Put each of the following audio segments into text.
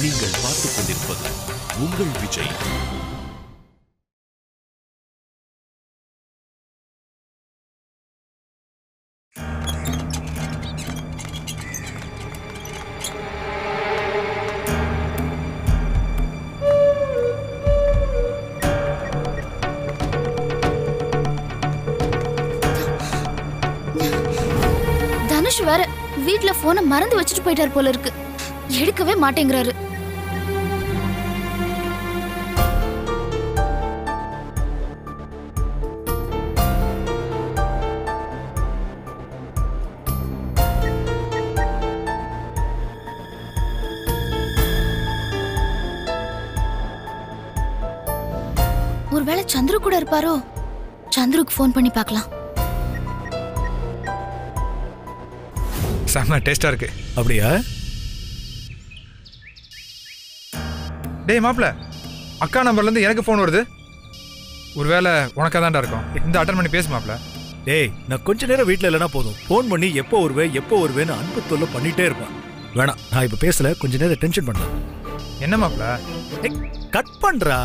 நீங்கள் பார்த்துக் கொண்டிருப்பது உங்கள் விஜய். தனுஷ் வேற வீட்ல போனை மறந்து வச்சுட்டு போயிட்டார் போல இருக்கு. எடுக்கவே மாட்டேங்கிறாரு. ஒருவேளை சந்துரு கூட இருப்பாரோ? சந்துருக்கு போன் பண்ணி பார்க்கலாம். செம்ம டேஸ்டா இருக்கு. அப்படியா? டேய் மாப்ள, அக்கா நம்பர்ல இருந்து எனக்கு ஃபோன் வருது. ஒருவேளை உனக்கா தான்டா இருக்கும். இந்த அட்டன் பண்ணி பேசு மாப்ள. டேய், நான் கொஞ்ச நேரம் வீட்ல இல்லைன்னா போதும், ஃபோன் பண்ணி எப்போ வருவேன்னு அன்பு தொல்லை பண்ணிட்டே இருப்பான். வேணாம், நான் இப்ப பேசல, கொஞ்ச நேரம் டென்ஷன் பண்ண. என்ன மாப்ள? கட் பண்றா.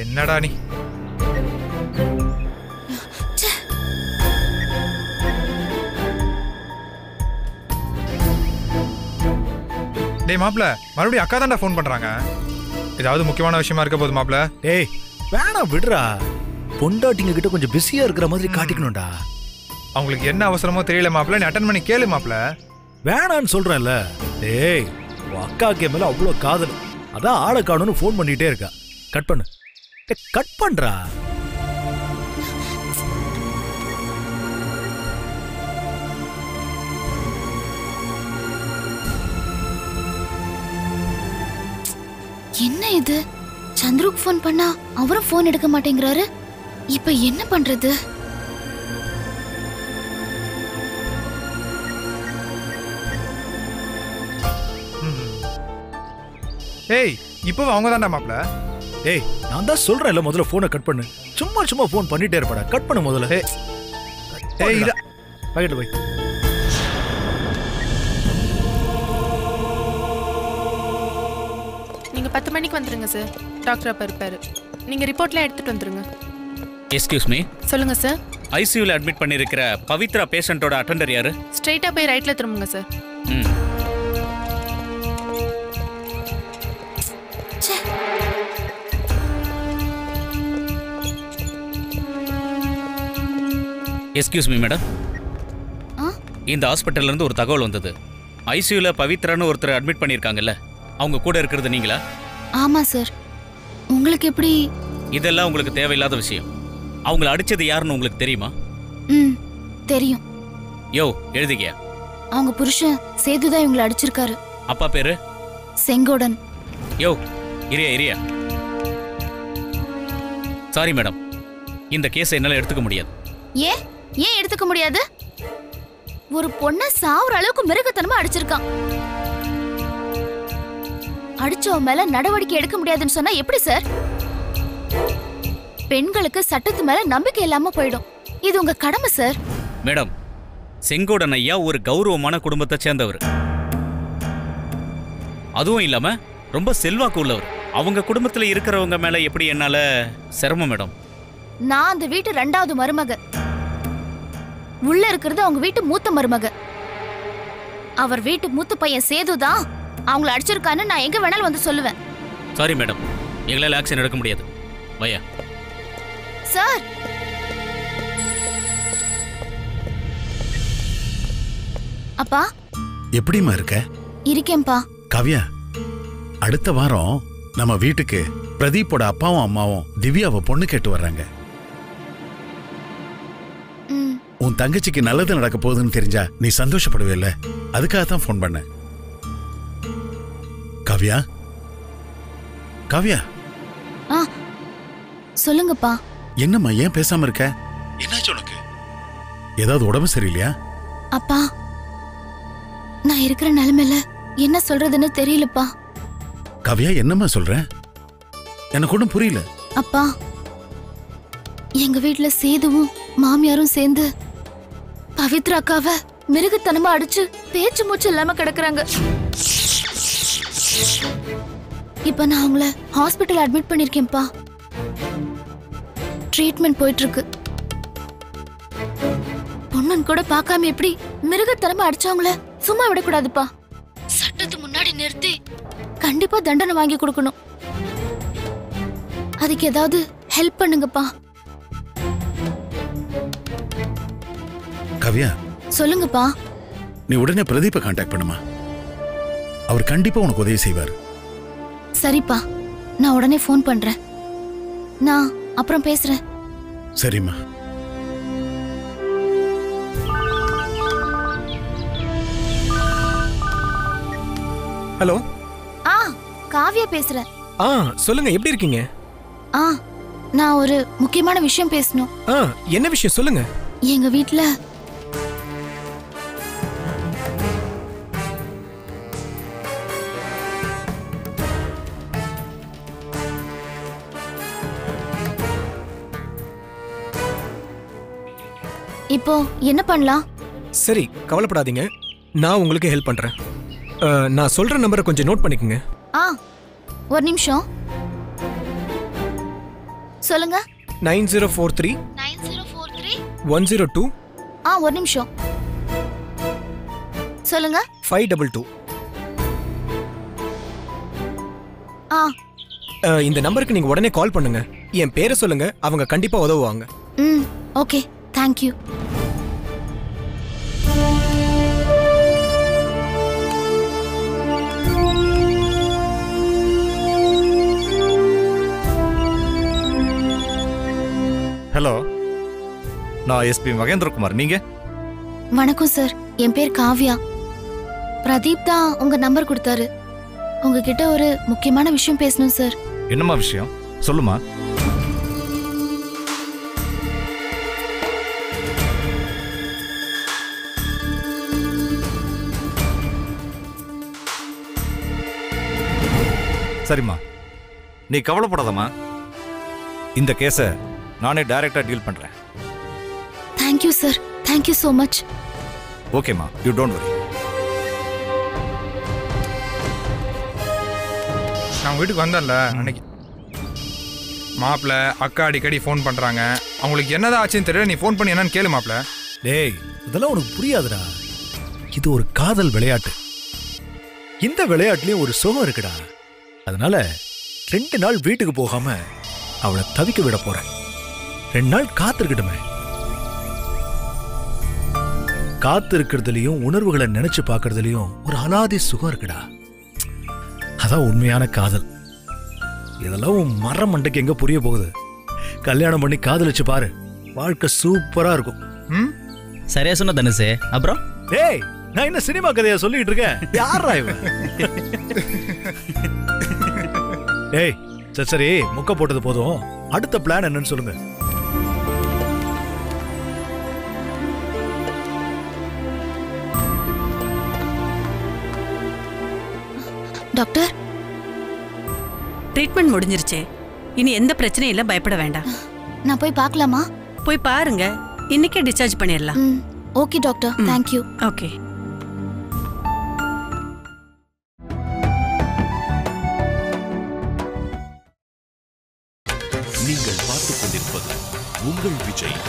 என்னடா நீ? டேய் மாப்ள, மறுபடியும் அக்கா தான்டா ஃபோன் பண்றாங்க. ஏதாவது முக்கியமான விஷயமா இருக்க போது மாப்ள. டேய் வேணாம், விடுறா. பொண்டாட்டிங்க கிட்ட கொஞ்சம் பிஸியா இருக்கிற மாதிரி காட்டிக்கணும்டா. அவங்களுக்கு என்ன அவசரமோ தெரியல மாப்ள, நீ அட்டன் பண்ணி கேளு மாப்ள. வேணான்னு சொல்றேன்ல. டேய், அக்காக்கு மேல அவ்வளவு காதல், அதான் ஆளை காணும்னு ஃபோன் பண்ணிட்டே இருக்கா. கட் பண்ணு. கட் பண்றா. என்ன இது? சந்துருக்கு போன் பண்ணா அவரும் போன் எடுக்க மாட்டேங்கிறாரு. இப்ப என்ன பண்றது? ஏய், இப்போ அவங்க தான்டா மாப்ள. ஏய், நான் தான் சொல்றேன்ல, முதல்ல போனை கட் பண்ணு. சும்மா போன் பண்ணிட்டே இருப்படா. கட் பண்ணு முதல்ல. ஏய் இத பாக்கெட்ல போய். நீங்க 10 மணிக்கு வந்துருங்க சார். டாக்டர் அப்ப இருப்பாரு. நீங்க ரிப்போர்ட்லாம் எடுத்துட்டு வந்துருங்க. Excuse me. சொல்லுங்க சார். ஐசியூல அட்மிட் பண்ணிருக்கிற பவித்ரா பேஷண்டோட அட்டெண்டர் யாரு? ஸ்ட்ரைட்டா போய் ரைட்ல திரும்புங்க சார். Excuse me madam. இந்த ஹாஸ்பிட்டல்ல இருந்து ஒரு தகவல் வந்தது. ஐசியூல பவித்ரான்னு ஒருத்தர் அட்மிட் பண்ணிருக்காங்கல்ல, அவங்க கூட இருக்கிறது நீங்களா? ஆமா சார். உங்களுக்கு எப்படி? இதெல்லாம் உங்களுக்கு தேவையில்லாத விஷயம். அவங்கள அடிச்சது யாருன்னு உங்களுக்கு தெரியுமா? தெரியும். யோ, எழுதிக்கியா? அவங்க புருஷன் சேதுதான் இவங்களை அடிச்சிருக்காரு. அப்பா பேரு? செங்கோடன். யோ, இரியா. சாரி மேடம், இந்த கேஸை என்னால எடுத்துக்க முடியாது. ஏன் எடுத்துக்க முடியாது? ஒரு பொண்ண சாவுற அளவுக்கு மிருகத்தனமா அடிச்சிருக்கான். அடிச்சவன் மேல நடவடிக்கை எடுக்க முடியாதுன்னு சொன்னா எப்படி சார்? பெண்களுக்கு சட்டத்து மேல நம்பிக்கை இல்லாம போயிடும். இது உங்க கடமை சார். மேடம், செங்கோடன் ஐயா ஒரு கௌரவமான குடும்பத்தை சேர்ந்தவர். அதுவும் இல்லாம ரொம்ப செல்வாக்கு உள்ளவர். அவங்க குடும்பத்துல இருக்கிறவங்க மேல எப்படி என்னால சிரமம் மேடம்? நான் அந்த வீட்டு 2வது மருமக. உள்ள இருக்கிறது அவங்க வீட்டு மூத்த மருமக. அவர் வீட்டு மூத்த பையன் சேதுதான் அவங்கள அடிச்சிருக்கான்னு நான் எங்க வேணாலும் வந்து சொல்லுவேன். சாரி மேடம், எங்களால ஆக்ஷன் எடுக்க முடியாது. பையா சார். அப்பா எப்படிமா இருக்க? இருக்கேன்பா. கவ்யா, அடுத்த வாரம் நம்ம வீட்டுக்கு பிரதீப்போட அப்பாவும் அம்மாவும் திவ்யாவை பொண்ணு கேட்டு வர்றாங்க. உன் தங்கச்சிக்கு நல்லது நடக்க போகுதுன்னு தெரிஞ்சா நீ சந்தோஷப்படுவே இல்ல? அதுக்காக தான் போன் பண்ண. கவ்யா, கவ்யா. சொல்லுங்கப்பா. என்னம்மா, ஏன் பேசாம இருக்க? என்னாச்சு உனக்கு? ஏதாவது உடம்பு சரியில்லையா? அப்பா, நான் இருக்கிற நிலைமையில என்ன சொல்றதுன்னு தெரியலப்பா. கவ்யா, என்னம்மா சொல்ற? எனக்கு ஒன்றும் புரியல. அப்பா, எங்க வீட்டுல சேதுவும் மாமியாரும் சேர்ந்து பவித்ரா அக்காவை மிருகத்தனமா அடிச்சு பேச்சு மூச்சு இல்லாம கிடக்குறாங்க. இப்ப நான் அவங்கள ஹாஸ்பிட்டல் அட்மிட் பண்ணிருக்கேன்ப்பா. ட்ரீட்மெண்ட் போயிட்டு இருக்கு. பொண்ணுன்னு கூட பார்க்காம எப்படி மிருகத்தனமா அடிச்சவங்கள சும்மா விடக்கூடாதுப்பா. சட்டத்து முன்னாடி நிறுத்தி கண்டிப்பா தண்டனை வாங்கி கொடுக்கணும். அதுக்கு ஏதாவது ஹெல்ப் பண்ணுங்கப்பா. கவ்யா, சொல்லுங்கப்பா. நீ உடனே பிரதீப்பை காண்டாக்ட் பண்ணுமா. அவர் கண்டிப்பா உனக்கு உதவி செய்வார். சரிப்பா, நான் உடனே ஃபோன் பண்றேன். நான் அப்புறம் பேசுறேன். சரிம்மா. ஹலோ. காவியா பேசுறேன். சொல்லுங்க, எப்படி இருக்கீங்க? நான் ஒரு முக்கியமான விஷயம் பேசணும். என்ன விஷயம் சொல்லுங்க. எங்க வீட்ல இப்போ என்ன பண்ணலாம்? சரி, கவலைப்படாதீங்க, நான் உங்களுக்கு ஹெல்ப் பண்றேன். நான் சொல்ற நம்பரை கொஞ்சம் நோட் பண்ணிக்கோங்க. ஒரு நிமிஷம் சொல்லுங்க. 9043 102 ஒரு நிமிஷம் சொல்லுங்க. 522. இந்த நம்பருக்கு நீங்க உடனே கால் பண்ணுங்க. என் பேரை சொல்லுங்க, அவங்க கண்டிப்பா உதவுவாங்க. Okay, thank you. ஹலோ, நான் எஸ்பி மகேந்திரகுமார். நீங்க? வணக்கம் சார், என் பேர் காவ்யா. பிரதீப் தான் உங்க நம்பர் கொடுத்தாரு. உங்ககிட்ட ஒரு முக்கியமான விஷயம் பேசணும் சார். என்னம்மா விஷயம், சொல்லுமா. சரிம்மா, நீ கவலைப்படாதம்மா. இந்த கேஸை நானே டைரக்டா டீல் பண்றேன். Thank you sir, thank you so much. ஓகேம்மா, யூ டோன்ட் வரி. நான் வீட்டுக்கு வந்தேன்ல அன்னைக்கு, மாப்பிள்ள அக்கா அடிக்கடி ஃபோன் பண்றாங்க. அவங்களுக்கு என்னதான் ஆச்சுன்னு தெரியல. நீ ஃபோன் பண்ணி என்னன்னு கேளு மாப்பிள்ள. டேய், இதெல்லாம் உனக்கு புரியாதுடா. இது ஒரு காதல் விளையாட்டு. இந்த விளையாட்டுலயும் ஒரு சுகம் இருக்குடா. அதனால 2 நாள் வீட்டுக்கு போகாம அவளை தவிக்க விட போறேன். 2 நாள் காத்திருக்கட்டுமே. காத்திருக்கிறதுலயும் உணர்வுகளை நினைச்சு பார்க்கறதுலயும் ஒரு அலாதி சுகம் இருக்குடா. அதான் உண்மையான காதல். இதெல்லாம் உன் மரம் மண்டைக்கு எங்க புரிய போகுது. கல்யாணம் பண்ணி காதலிச்சு பாரு, வாழ்க்கை சூப்பரா இருக்கும். சரியா சொன்ன தனுசே. அப்புறம் டேய், நான் என்ன சினிமா கதையா சொல்லிட்டு இருக்கேன்? யாரா இவன்? டேய், சரி முக்க போட்டது போதும். அடுத்த பிளான் என்னன்னு சொல்லுங்க. டாக்டர், ட்ரீட்மெண்ட் முடிஞ்சிருச்சே, இனி எந்த பிரச்சனையும் இல்ல, பயப்பட வேண்டாம். நான் போய் பார்க்கலாமா? போய் பாருங்க, இன்னைக்கே டிஸ்சார்ஜ் பண்ணிடலாம். Okay doctor, thank you. ஓகே. நீங்கள் பார்த்துக் கொண்டிருப்பது உங்கள் விஜய்.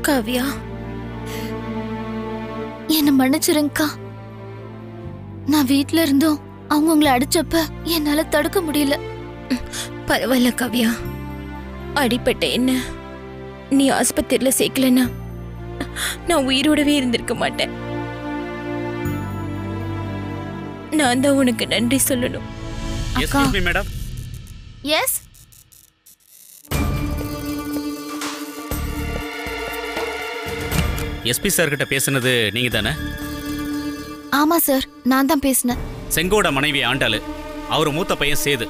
காவியா, என்ன மன்னிச்சிருங்கக்கா. நான் வீட்ல இருந்தோம் அவங்க உங்களை அடிச்சப்ப என்னால தடுக்க முடியல. பரவாயில்ல காவியா, அடிப்பட்ட என்ன நீ ஆஸ்பத்திரியில சேர்க்கலன்னா நான் உயிரோடவே இருந்திருக்க மாட்டேன். நான் தான் உனக்கு நன்றி சொல்லணும். Excuse me madam. Yes. SP sir கிட்ட பேசுனது நீங்க தானே? ஆமா சார், நான் தான் பேசினேன். செங்கோட மனைவி ஆண்டாளு, அவர் மூத்த பையன் சேது,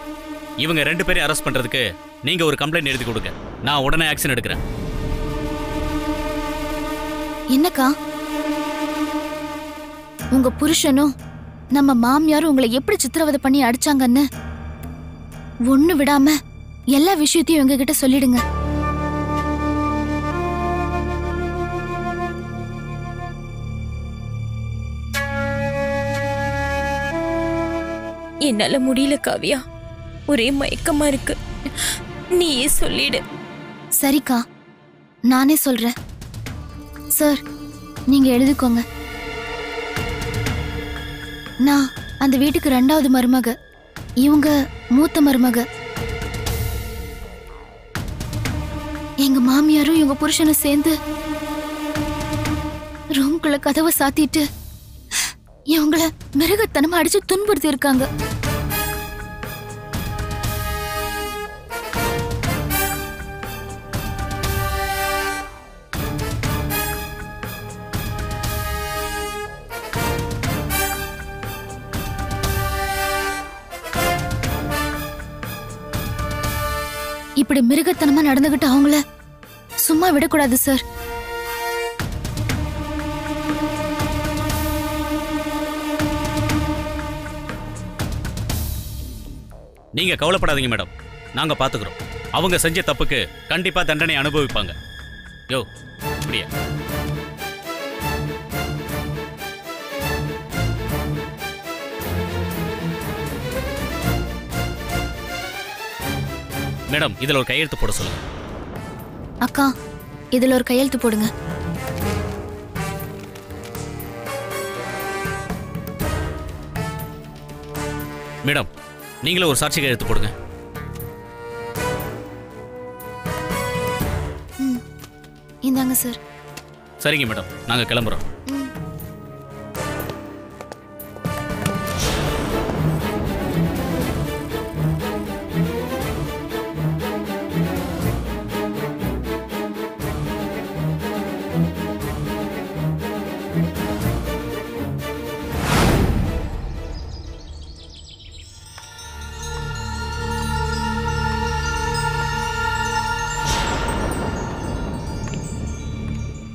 இவங்க 2 பேரையும் அரெஸ்ட் பண்றதுக்கு நீங்க ஒரு கம்ப்ளைண்ட் எழுதி கொடுங்க. நான் உடனே ஆக்ஷன் எடுக்கிறேன். என்னக்கா, உங்க புருஷனும் நம்ம மாமியாரும் உங்களை எப்படி சித்திரவதை பண்ணி அடிச்சாங்கன்னு ஒண்ணு விடாம எல்லா விஷயத்தையும் எங்ககிட்ட சொல்லிடுங்க. என்னால முடியல காவியா, ஒரே மயக்கமா இருக்கு. நீயே சொல்லிடு. சரிக்கா, நானே சொல்றேன். சார், நீங்க எழுதிக்கோங்க. நான் அந்த வீட்டுக்கு 2வது மருமக, இவங்க மூத்த மருமக. எங்க மாமியாரும் இவங்க புருஷனும் சேர்ந்து ரூம்குள்ள கதவை சாத்திட்டு இவங்கள மிருகத்தனமா அடிச்சு துன்புறுத்தி இருக்காங்க. இப்படி மிருகத்தனமா நடந்துகிட்டு அவங்கள சும்மா விடக்கூடாது சார். நீங்க கவலைப்படாதீங்க மேடம், நாங்க பாத்துக்கிறோம். அவங்க செஞ்ச தப்புக்கு கண்டிப்பா தண்டனை அனுபவிப்பாங்க. யோ, இப்படியா? மேடம், இதுல ஒரு கையெழுத்து போட சொல்லுங்க. அக்கா, இதுல ஒரு கையெழுத்து போடுங்க. மேடம், நீங்களே ஒரு சாட்சி கையெழுத்து போடுங்க. இந்தாங்க சார். சரிங்க மேடம், நாங்க கிளம்புறோம்.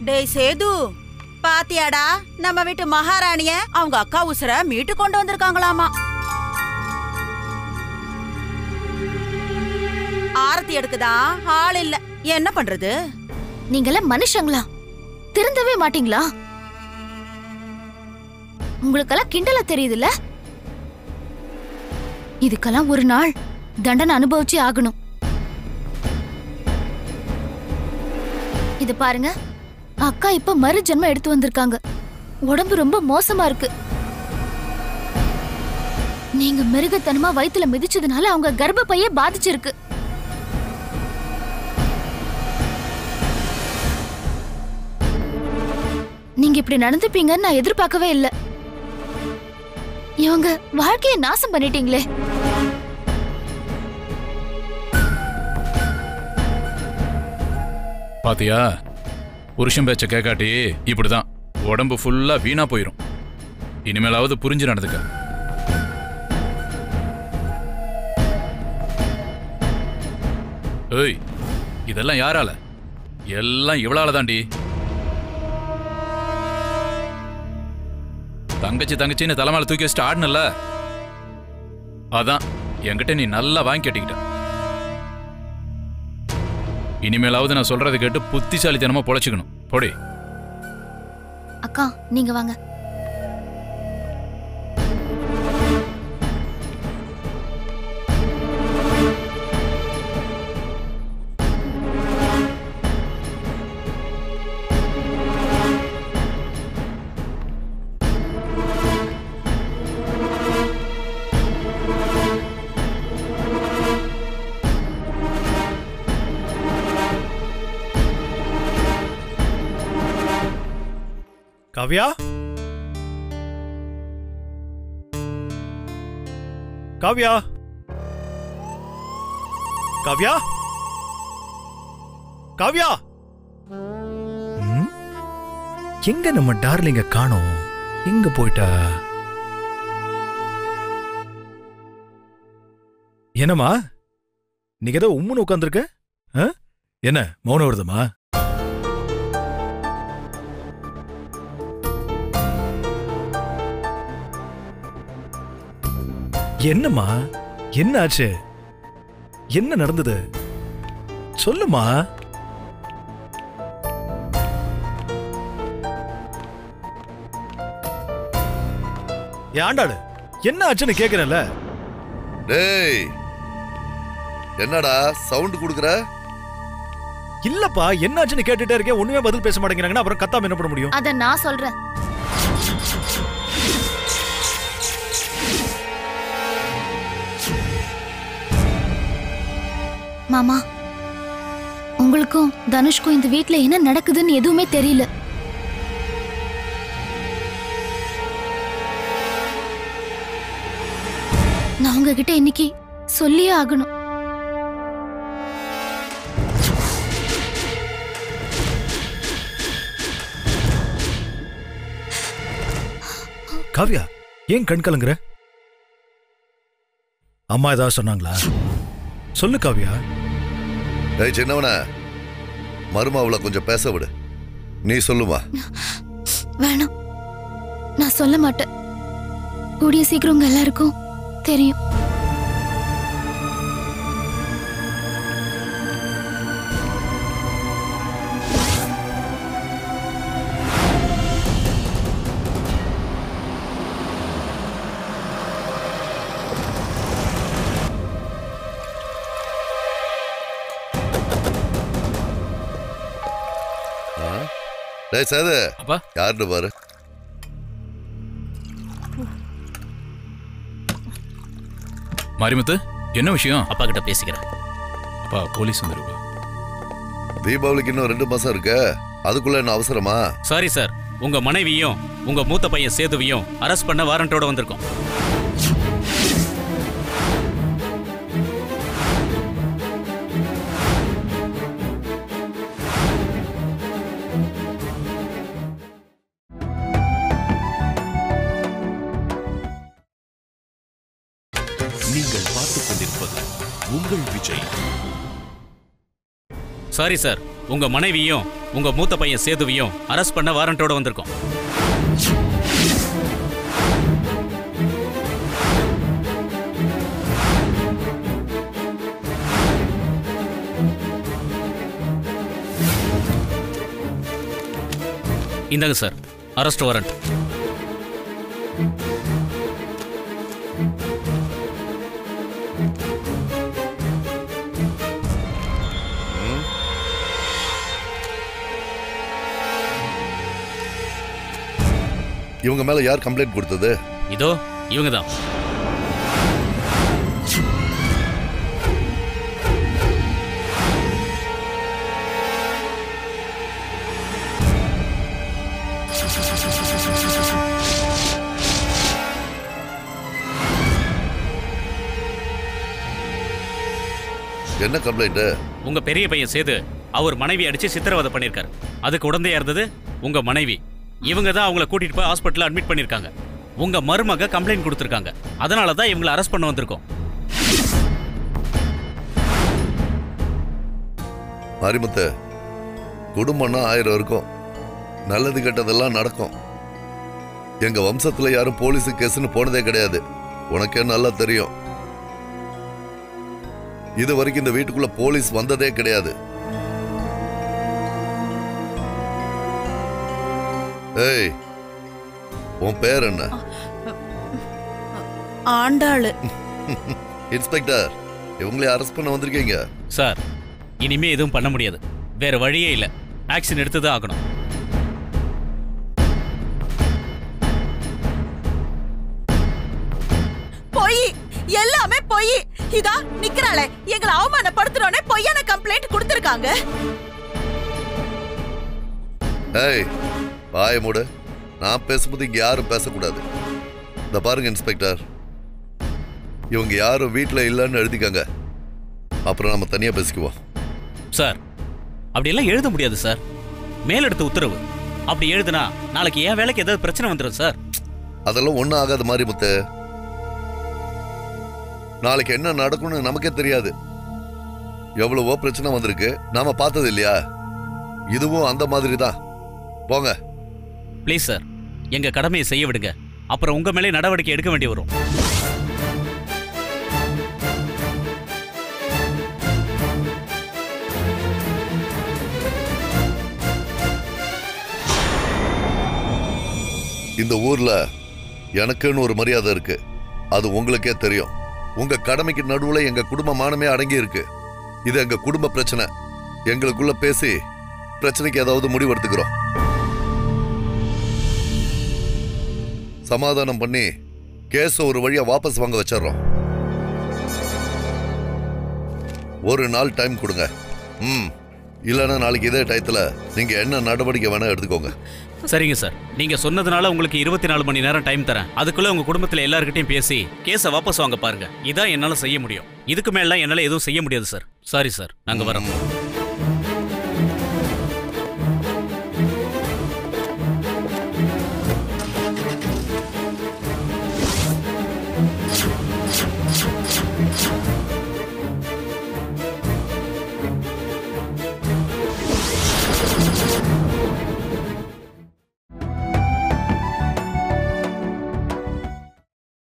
டேய் சேது, பாத்தியாடா நம்ம வீட்டு மகாராணிய அவங்க அக்கா உசுர மீட்டு கொண்டு வந்திருக்காங்களாமா. ஆரத்தி எடுக்குதா ஆள் இல்ல, என்ன பண்றது? நீங்கெல்லாம் மனுஷங்களா? திருந்தவே மாட்டீங்களா? உங்களுக்கெல்லாம் கிண்டலா தெரியுதுல்ல? இதுக்கெல்லாம் ஒரு நாள் தண்டனை அனுபவிச்சு ஆகணும். இது பாருங்க, அக்கா இப்ப மறு ஜென்மம் எடுத்து வந்திருக்காங்க. உடம்பு ரொம்ப மோசமா இருக்கு. நீங்க மிருகத்தனமா வயித்துல மிதிச்சதுனால அவங்க கர்ப்பப்பையே பாதிச்சிருக்கு. நீங்க இப்படி நடந்துப்பீங்கன்னு நான் எதிர்பார்க்கவே இல்லை. இவங்க வாழ்க்கையை நாசம் பண்ணிட்டீங்களே. பாத்தியா, புருஷன் பேச்ச கேட்காட்டி இப்படிதான் உடம்பு ஃபுல்லா வீணா போயிரும். இனிமேலாவது புரிஞ்சு நடந்துக்க. ஏய், இதெல்லாம் யாரால? எல்லாம் இவளால தாண்டி. தங்கச்சின்னு தலைமையில தூக்கி வச்சுட்டு ஆடணும்ல, அதான் என்கிட்ட நீ நல்லா வாங்கி கேட்டுக்கிட்ட. இனிமேலாவது நான் சொல்றதை கேட்டு புத்திசாலித்தனமா பொழைச்சுக்கணும். போடி. அக்கா, நீங்க வாங்க. காவ்யா, காவ்யா, காவ்யா, காவ்யா. எங்க நம்ம டார்லிங்க காணோம்? எங்க போயிட்டா? என்னம்மா நீங்க ஏதோ உம்முன்னு உட்காந்துருக்க? என்ன மௌனம் வருதுமா? என்னம்மா என்ன ஆச்சு? என்ன நடந்தது சொல்லுமா. ஆண்டாளு என்ன ஆச்சுன்னு கேக்குறேன்ல. டேய் என்னடா சவுண்ட் குடுக்குற? இல்லப்பா என்னாச்சுன்னு கேட்டுட்டே இருக்கேன், ஒண்ணுமே பதில் பேச மாட்டேங்கிறாங்கன்னா அப்புறம் கத்தாம என்ன பண்ண முடியும்? அத நான் சொல்றேன். மாமா, உங்களுக்கும் தனுஷ்க்கும் இந்த வீட்ல என்ன நடக்குதுன்னு எதுவுமே தெரியல. நான் உங்ககிட்ட இன்னைக்கு சொல்லியே ஆகணும். காவ்யா ஏன் கண் கலங்குற? அம்மா ஏதாவது சொன்னாங்களா? சொல்லு காவ்யா. டேய் சின்னவன, மருமாவுல கொஞ்சம் பேச விடு. நீ சொல்லுமா. வேணாம், நான் சொல்ல மாட்டேன். கூடிய சீக்கிரம் உங்க எல்லாருக்கும் தெரியும். டேய் சேது, அப்பா யாருன்னு பாரு. மாரிமுத்து என்ன விஷயம்? அப்பா கிட்ட பேசிக்கிறேன். அப்பா போலீஸ் வந்துருப்பா. தீபாவளிக்கு இன்னும் 2 மாசம் இருக்கு, அதுக்குள்ள என்ன அவசரமா? சாரி சார், உங்க மனைவியும் உங்க மூத்த பையன் சேதுவையும் அரெஸ்ட் பண்ண வாரண்டோட வந்திருக்கோம். நீங்கள் பார்த்துக் கொண்டிருப்பது உங்கள் விஜய். சாரி சார், உங்க மனைவியும் உங்க மூத்த பையன் சேதுவையும் அரெஸ்ட் பண்ண வாரண்டோட வந்திருக்கோம். இந்தாங்க சார் அரெஸ்ட் வாரண்ட். இவங்க மேல யார் கம்ப்ளைண்ட் கொடுத்தது? இதோ இவங்க தான். என்ன கம்ப்ளைண்ட்? உங்க பெரிய பையன் சேது அவர் மனைவி அடிச்சு சித்திரவதை பண்ணிருக்காரு. அதுக்கு உடந்தையா இருந்தது உங்க மனைவி. இவங்க தான் அவங்கள கூட்டிட்டு போய் ஹாஸ்பிட்டல்ல அட்மிட் பண்ணிருக்காங்க. உங்க மருமக கம்ப்ளைண்ட் கொடுத்திருக்காங்க. அதனால தான் இவங்களை அரெஸ்ட் பண்ண வந்திருக்கோம். மாரிமுத்து, குடும்பம்னா 1000 இருக்கும், நல்லது கெட்டதெல்லாம் நடக்கும். எங்க வம்சத்துல யாரும் போலீஸ் கேஸ்ன்னு போனதே கிடையாது, உனக்கே நல்லா தெரியும். இது வரைக்கும் இந்த வீட்டுக்குள்ள போலீஸ் வந்ததே கிடையாது. ஏய், உன் பேர் என்ன? ஆண்டாளு. இன்ஸ்பெக்டர், இவங்களே அரெஸ்ட் பண்ண வந்திருக்கீங்க. சார், இனிமே எதுவும் பண்ண முடியாது. வேற வழியே இல்ல. ஆக்ஷன் எடுத்துதான் ஆகணும். பொய், எல்லாமே பொய். இதா நிக்கறாளே, எங்களை அவமானப்படுத்துறோனே பொய்யான கம்ப்ளைண்ட் கொடுத்திருக்காங்க. ஏய், வாய மூடு. நான் பேசும்போது இங்க யாரும் பேசக்கூடாது. இந்த பாருங்க இன்ஸ்பெக்டர், இவங்க யாரும் வீட்டுல இல்லைன்னு எழுதிக்காங்க, அப்புறம் நம்ம தனியா பேசிக்குவோம். சார், அப்படியெல்லாம் எழுத முடியாது சார். மேலெடுத்த உத்தரவு. அப்படி எழுதுனா நாளைக்கு என் வேலைக்கு ஏதாவது பிரச்சனை வந்துடும் சார். அதெல்லாம் ஒன்றும் ஆகாத மாதிரி முத்து. நாளைக்கு என்ன நடக்கும்னு நமக்கே தெரியாது. எவ்வளவோ பிரச்சனை வந்திருக்கு, நாம பார்த்தது இல்லையா? இதுவும் அந்த மாதிரி தான். போங்க. ப்ளீஸ் சார், எங்க கடமையை செய்ய விடுங்க. அப்புறம் உங்க மேலே நடவடிக்கை எடுக்க வேண்டி வரும். இந்த ஊர்ல எனக்குன்னு ஒரு மரியாதை இருக்கு, அது உங்களுக்கே தெரியும். உங்க கடமைக்கு நடுவுல எங்க குடும்ப மானமே அடங்கி இருக்கு. இது எங்க குடும்ப பிரச்சனை. எங்களுக்குள்ள பேசி பிரச்சனைக்கு ஏதாவது முடிவு எடுத்துக்கிறோம். சமாதானம் பண்ணி கேஸ ஒரு வழியா வாபஸ் வாங்க வச்சிடறோம். ஒரு நாள் டைம் கொடுங்க. இல்லைன்னா நாளைக்கு இதே டயத்துல நீங்க என்ன நடவடிக்கை வேணா எடுத்துக்கோங்க. சரிங்க சார், நீங்க சொன்னதுனால உங்களுக்கு 24 மணி நேரம் டைம் தரேன். அதுக்குள்ள உங்க குடும்பத்துல எல்லார்கிட்டையும் பேசி கேஸை வாபஸ் வாங்க பாருங்க. இதான் என்னால செய்ய முடியும். இதுக்கு மேல என்னால எதுவும் செய்ய முடியாது சார். சாரி சார், நாங்க வரோம்.